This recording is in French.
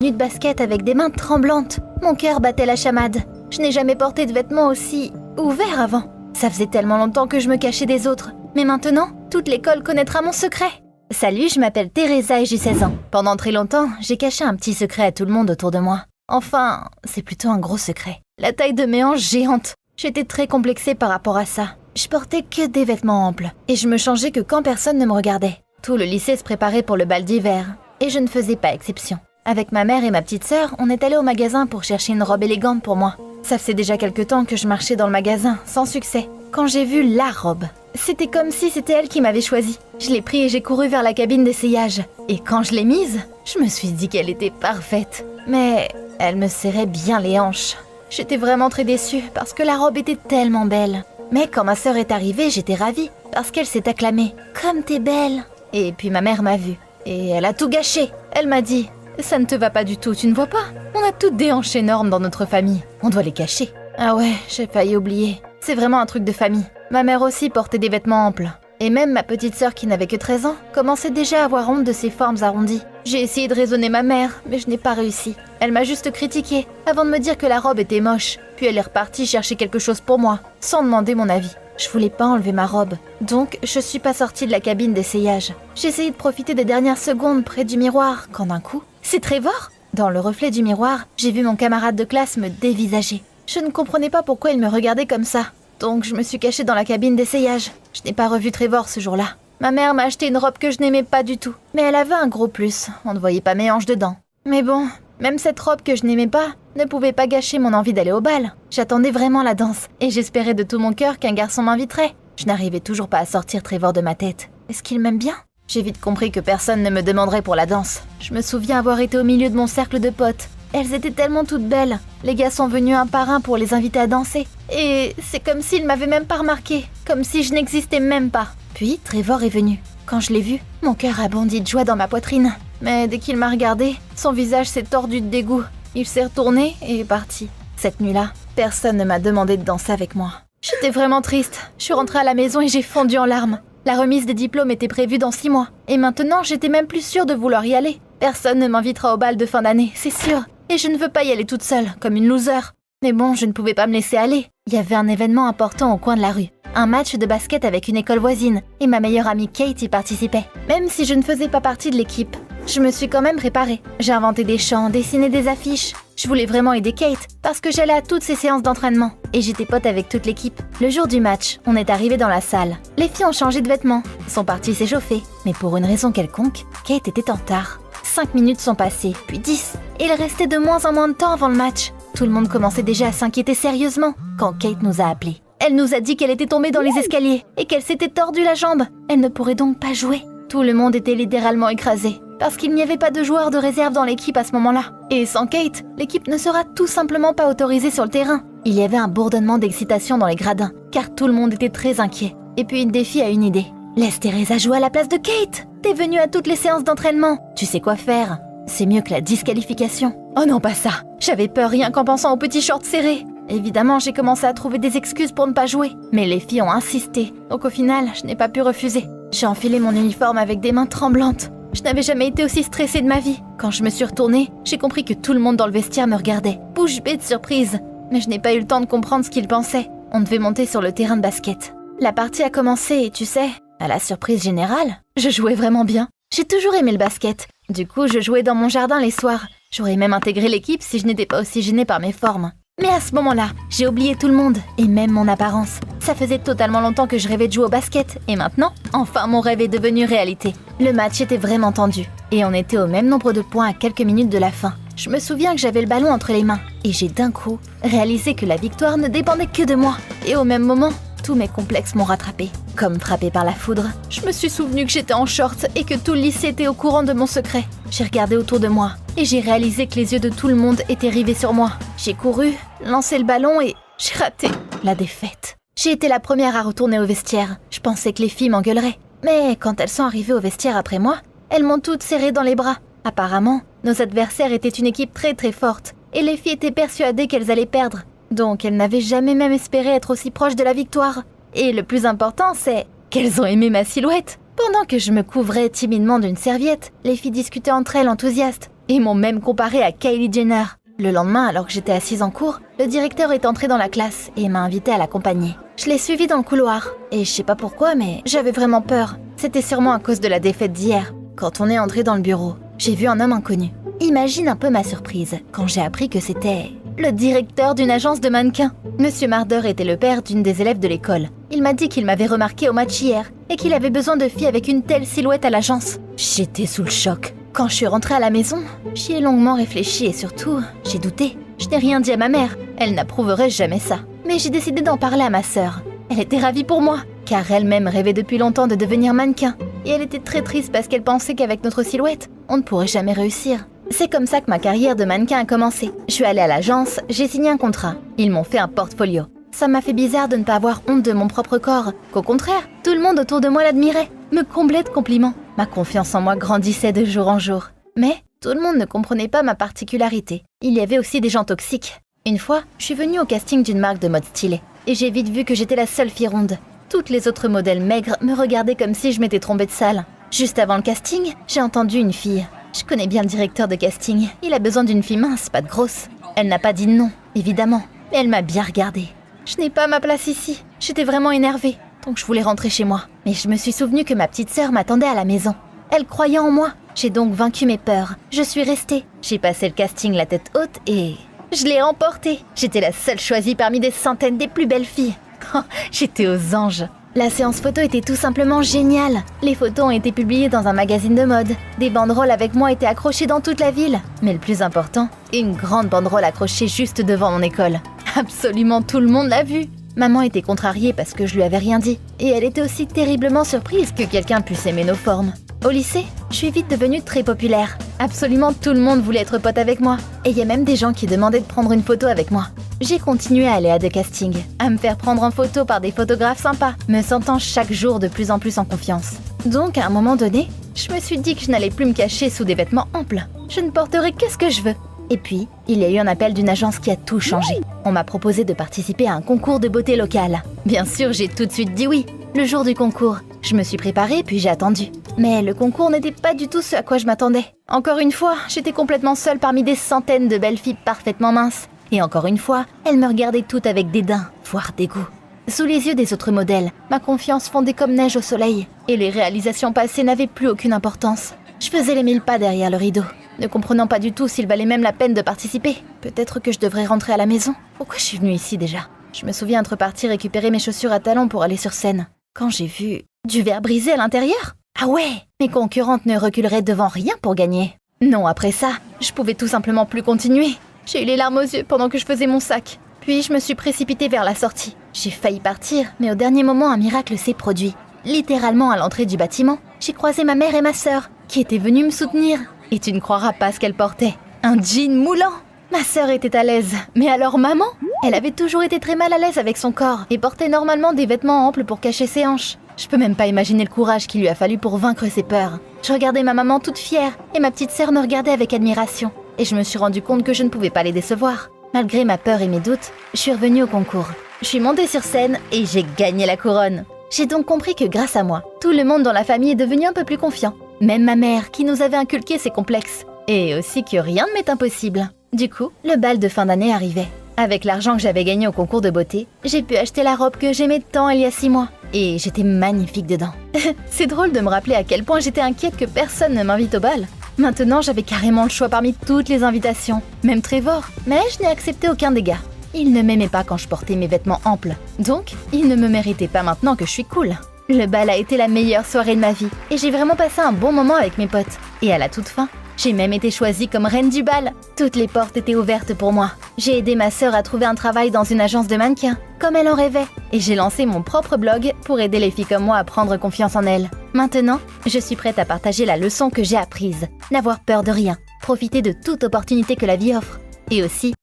tenue de basket avec des mains tremblantes. Mon cœur battait la chamade. Je n'ai jamais porté de vêtements aussi ouverts avant. Ça faisait tellement longtemps que je me cachais des autres. Mais maintenant, toute l'école connaîtra mon secret. Salut, je m'appelle Teresa et j'ai 16 ans. Pendant très longtemps, j'ai caché un petit secret à tout le monde autour de moi. Enfin, c'est plutôt un gros secret. La taille de mes hanches géante. J'étais très complexée par rapport à ça. Je portais que des vêtements amples. Et je me changeais que quand personne ne me regardait. Tout le lycée se préparait pour le bal d'hiver. Et je ne faisais pas exception. Avec ma mère et ma petite sœur, on est allé au magasin pour chercher une robe élégante pour moi. Ça faisait déjà quelque temps que je marchais dans le magasin, sans succès. Quand j'ai vu la robe, c'était comme si c'était elle qui m'avait choisie. Je l'ai prise et j'ai couru vers la cabine d'essayage. Et quand je l'ai mise, je me suis dit qu'elle était parfaite. Mais elle me serrait bien les hanches. J'étais vraiment très déçue parce que la robe était tellement belle. Mais quand ma sœur est arrivée, j'étais ravie parce qu'elle s'est acclamée. « Comme t'es belle !» Et puis ma mère m'a vue. Et elle a tout gâché. Elle m'a dit « Ça ne te va pas du tout, tu ne vois pas? On a toutes des hanches énormes dans notre famille. On doit les cacher. » Ah ouais, j'ai failli oublier. C'est vraiment un truc de famille. Ma mère aussi portait des vêtements amples. Et même ma petite sœur qui n'avait que 13 ans commençait déjà à avoir honte de ses formes arrondies. J'ai essayé de raisonner ma mère, mais je n'ai pas réussi. Elle m'a juste critiquée avant de me dire que la robe était moche. Puis elle est repartie chercher quelque chose pour moi, sans demander mon avis. Je voulais pas enlever ma robe, donc je suis pas sortie de la cabine d'essayage. J'ai essayé de profiter des dernières secondes près du miroir, quand d'un coup, c'est Trevor! Dans le reflet du miroir, j'ai vu mon camarade de classe me dévisager. Je ne comprenais pas pourquoi il me regardait comme ça. Donc je me suis cachée dans la cabine d'essayage. Je n'ai pas revu Trevor ce jour-là. Ma mère m'a acheté une robe que je n'aimais pas du tout. Mais elle avait un gros plus, on ne voyait pas mes hanches dedans. Mais bon, même cette robe que je n'aimais pas ne pouvait pas gâcher mon envie d'aller au bal. J'attendais vraiment la danse, et j'espérais de tout mon cœur qu'un garçon m'inviterait. Je n'arrivais toujours pas à sortir Trevor de ma tête. Est-ce qu'il m'aime bien? J'ai vite compris que personne ne me demanderait pour la danse. Je me souviens avoir été au milieu de mon cercle de potes. Elles étaient tellement toutes belles. Les gars sont venus un par un pour les inviter à danser. Et c'est comme s'ils m'avaient même pas remarqué. Comme si je n'existais même pas. Puis Trevor est venu. Quand je l'ai vu, mon cœur a bondi de joie dans ma poitrine. Mais dès qu'il m'a regardé, son visage s'est tordu de dégoût. Il s'est retourné et est parti. Cette nuit-là, personne ne m'a demandé de danser avec moi. J'étais vraiment triste. Je suis rentrée à la maison et j'ai fondu en larmes. La remise des diplômes était prévue dans 6 mois. Et maintenant, j'étais même plus sûre de vouloir y aller. Personne ne m'invitera au bal de fin d'année, c'est sûr. Et je ne veux pas y aller toute seule, comme une loser. Mais bon, je ne pouvais pas me laisser aller. Il y avait un événement important au coin de la rue. Un match de basket avec une école voisine. Et ma meilleure amie Kate y participait. Même si je ne faisais pas partie de l'équipe, je me suis quand même préparée. J'ai inventé des chants, dessiné des affiches. Je voulais vraiment aider Kate, parce que j'allais à toutes ses séances d'entraînement. Et j'étais pote avec toute l'équipe. Le jour du match, on est arrivé dans la salle. Les filles ont changé de vêtements, sont parties s'échauffer. Mais pour une raison quelconque, Kate était en retard. 5 minutes sont passées, puis 10. Et il restait de moins en moins de temps avant le match. Tout le monde commençait déjà à s'inquiéter sérieusement quand Kate nous a appelés. Elle nous a dit qu'elle était tombée dans les escaliers et qu'elle s'était tordu la jambe. Elle ne pourrait donc pas jouer. Tout le monde était littéralement écrasé, parce qu'il n'y avait pas de joueurs de réserve dans l'équipe à ce moment-là. Et sans Kate, l'équipe ne sera tout simplement pas autorisée sur le terrain. Il y avait un bourdonnement d'excitation dans les gradins, car tout le monde était très inquiet. Et puis une des filles a une idée. Laisse Teresa jouer à la place de Kate. T'es venue à toutes les séances d'entraînement. Tu sais quoi faire. C'est mieux que la disqualification. Oh non, pas ça. J'avais peur rien qu'en pensant aux petits shorts serrés. Évidemment, j'ai commencé à trouver des excuses pour ne pas jouer. Mais les filles ont insisté. Donc au final, je n'ai pas pu refuser. J'ai enfilé mon uniforme avec des mains tremblantes. Je n'avais jamais été aussi stressée de ma vie. Quand je me suis retournée, j'ai compris que tout le monde dans le vestiaire me regardait. Bouche bée de surprise. Mais je n'ai pas eu le temps de comprendre ce qu'ils pensaient. On devait monter sur le terrain de basket. La partie a commencé et tu sais, à la surprise générale, je jouais vraiment bien. J'ai toujours aimé le basket. Du coup, je jouais dans mon jardin les soirs. J'aurais même intégré l'équipe si je n'étais pas aussi gênée par mes formes. Mais à ce moment-là, j'ai oublié tout le monde, et même mon apparence. Ça faisait totalement longtemps que je rêvais de jouer au basket, et maintenant, enfin mon rêve est devenu réalité. Le match était vraiment tendu, et on était au même nombre de points à quelques minutes de la fin. Je me souviens que j'avais le ballon entre les mains, et j'ai d'un coup réalisé que la victoire ne dépendait que de moi. Et au même moment, tous mes complexes m'ont rattrapée. Comme frappée par la foudre, je me suis souvenu que j'étais en short et que tout le lycée était au courant de mon secret. J'ai regardé autour de moi et j'ai réalisé que les yeux de tout le monde étaient rivés sur moi. J'ai couru, lancé le ballon et j'ai raté. La défaite. J'ai été la première à retourner au vestiaire. Je pensais que les filles m'engueuleraient. Mais quand elles sont arrivées au vestiaire après moi, elles m'ont toutes serrée dans les bras. Apparemment, nos adversaires étaient une équipe très très forte et les filles étaient persuadées qu'elles allaient perdre. Donc elles n'avaient jamais même espéré être aussi proches de la victoire. Et le plus important, c'est qu'elles ont aimé ma silhouette. Pendant que je me couvrais timidement d'une serviette, les filles discutaient entre elles enthousiastes. et m'ont même comparée à Kylie Jenner. Le lendemain, alors que j'étais assise en cours, le directeur est entré dans la classe et m'a invitée à l'accompagner. Je l'ai suivi dans le couloir, et je sais pas pourquoi, mais j'avais vraiment peur. C'était sûrement à cause de la défaite d'hier. Quand on est entré dans le bureau, j'ai vu un homme inconnu. Imagine un peu ma surprise quand j'ai appris que c'était le directeur d'une agence de mannequins. Monsieur Marder était le père d'une des élèves de l'école. Il m'a dit qu'il m'avait remarqué au match hier et qu'il avait besoin de filles avec une telle silhouette à l'agence. J'étais sous le choc. Quand je suis rentrée à la maison, j'y ai longuement réfléchi et surtout, j'ai douté. Je n'ai rien dit à ma mère, elle n'approuverait jamais ça. Mais j'ai décidé d'en parler à ma sœur. Elle était ravie pour moi, car elle-même rêvait depuis longtemps de devenir mannequin. Et elle était très triste parce qu'elle pensait qu'avec notre silhouette, on ne pourrait jamais réussir. C'est comme ça que ma carrière de mannequin a commencé. Je suis allée à l'agence, j'ai signé un contrat. Ils m'ont fait un portfolio. Ça m'a fait bizarre de ne pas avoir honte de mon propre corps, qu'au contraire, tout le monde autour de moi l'admirait, me comblait de compliments. Ma confiance en moi grandissait de jour en jour. Mais tout le monde ne comprenait pas ma particularité. Il y avait aussi des gens toxiques. Une fois, je suis venue au casting d'une marque de mode stylée, et j'ai vite vu que j'étais la seule fille ronde. Toutes les autres modèles maigres me regardaient comme si je m'étais trompée de salle. Juste avant le casting, j'ai entendu une fille. Je connais bien le directeur de casting, il a besoin d'une fille mince, pas de grosse. Elle n'a pas dit non, évidemment, mais elle m'a bien regardée. Je n'ai pas ma place ici, j'étais vraiment énervée, donc je voulais rentrer chez moi. Mais je me suis souvenue que ma petite sœur m'attendait à la maison. Elle croyait en moi, j'ai donc vaincu mes peurs. Je suis restée, j'ai passé le casting la tête haute et je l'ai remporté. J'étais la seule choisie parmi des centaines des plus belles filles. Oh, j'étais aux anges. La séance photo était tout simplement géniale. Les photos ont été publiées dans un magazine de mode. Des banderoles avec moi étaient accrochées dans toute la ville. Mais le plus important, une grande banderole accrochée juste devant mon école. Absolument tout le monde l'a vue. Maman était contrariée parce que je lui avais rien dit. Et elle était aussi terriblement surprise que quelqu'un puisse aimer nos formes. Au lycée, je suis vite devenue très populaire. Absolument tout le monde voulait être pote avec moi. Et il y a même des gens qui demandaient de prendre une photo avec moi. J'ai continué à aller à des castings, à me faire prendre en photo par des photographes sympas, me sentant chaque jour de plus en plus en confiance. Donc, à un moment donné, je me suis dit que je n'allais plus me cacher sous des vêtements amples. Je ne porterai que ce que je veux. Et puis, il y a eu un appel d'une agence qui a tout changé. On m'a proposé de participer à un concours de beauté locale. Bien sûr, j'ai tout de suite dit oui. Le jour du concours, je me suis préparée puis j'ai attendu. Mais le concours n'était pas du tout ce à quoi je m'attendais. Encore une fois, j'étais complètement seule parmi des centaines de belles filles parfaitement minces. Et encore une fois, elles me regardaient toutes avec dédain, voire dégoût. Sous les yeux des autres modèles, ma confiance fondait comme neige au soleil. Et les réalisations passées n'avaient plus aucune importance. Je faisais les 1000 pas derrière le rideau, ne comprenant pas du tout s'il valait même la peine de participer. Peut-être que je devrais rentrer à la maison. Pourquoi je suis venue ici déjà? Je me souviens être partie récupérer mes chaussures à talons pour aller sur scène. Quand j'ai vu du verre brisé à l'intérieur? Ah ouais, mes concurrentes ne reculeraient devant rien pour gagner. Non, après ça, je pouvais tout simplement plus continuer. J'ai eu les larmes aux yeux pendant que je faisais mon sac. Puis je me suis précipitée vers la sortie. J'ai failli partir, mais au dernier moment, un miracle s'est produit. Littéralement à l'entrée du bâtiment, j'ai croisé ma mère et ma sœur, qui étaient venues me soutenir. Et tu ne croiras pas ce qu'elle portait. Un jean moulant. Ma sœur était à l'aise, mais alors maman? Elle avait toujours été très mal à l'aise avec son corps et portait normalement des vêtements amples pour cacher ses hanches. Je peux même pas imaginer le courage qu'il lui a fallu pour vaincre ses peurs. Je regardais ma maman toute fière et ma petite sœur me regardait avec admiration. Et je me suis rendu compte que je ne pouvais pas les décevoir. Malgré ma peur et mes doutes, je suis revenue au concours. Je suis montée sur scène et j'ai gagné la couronne. J'ai donc compris que grâce à moi, tout le monde dans la famille est devenu un peu plus confiant. Même ma mère qui nous avait inculqué ses complexes. Et aussi que rien ne m'est impossible. Du coup, le bal de fin d'année arrivait. Avec l'argent que j'avais gagné au concours de beauté, j'ai pu acheter la robe que j'aimais tant il y a 6 mois. Et j'étais magnifique dedans. C'est drôle de me rappeler à quel point j'étais inquiète que personne ne m'invite au bal. Maintenant, j'avais carrément le choix parmi toutes les invitations, même Trevor. Mais je n'ai accepté aucun des gars. Il ne m'aimait pas quand je portais mes vêtements amples. Donc, il ne me méritait pas maintenant que je suis cool. Le bal a été la meilleure soirée de ma vie. Et j'ai vraiment passé un bon moment avec mes potes. Et à la toute fin, j'ai même été choisie comme reine du bal. Toutes les portes étaient ouvertes pour moi. J'ai aidé ma sœur à trouver un travail dans une agence de mannequins, comme elle en rêvait. Et j'ai lancé mon propre blog pour aider les filles comme moi à prendre confiance en elles. Maintenant, je suis prête à partager la leçon que j'ai apprise. N'avoir peur de rien. Profiter de toute opportunité que la vie offre. Et aussi,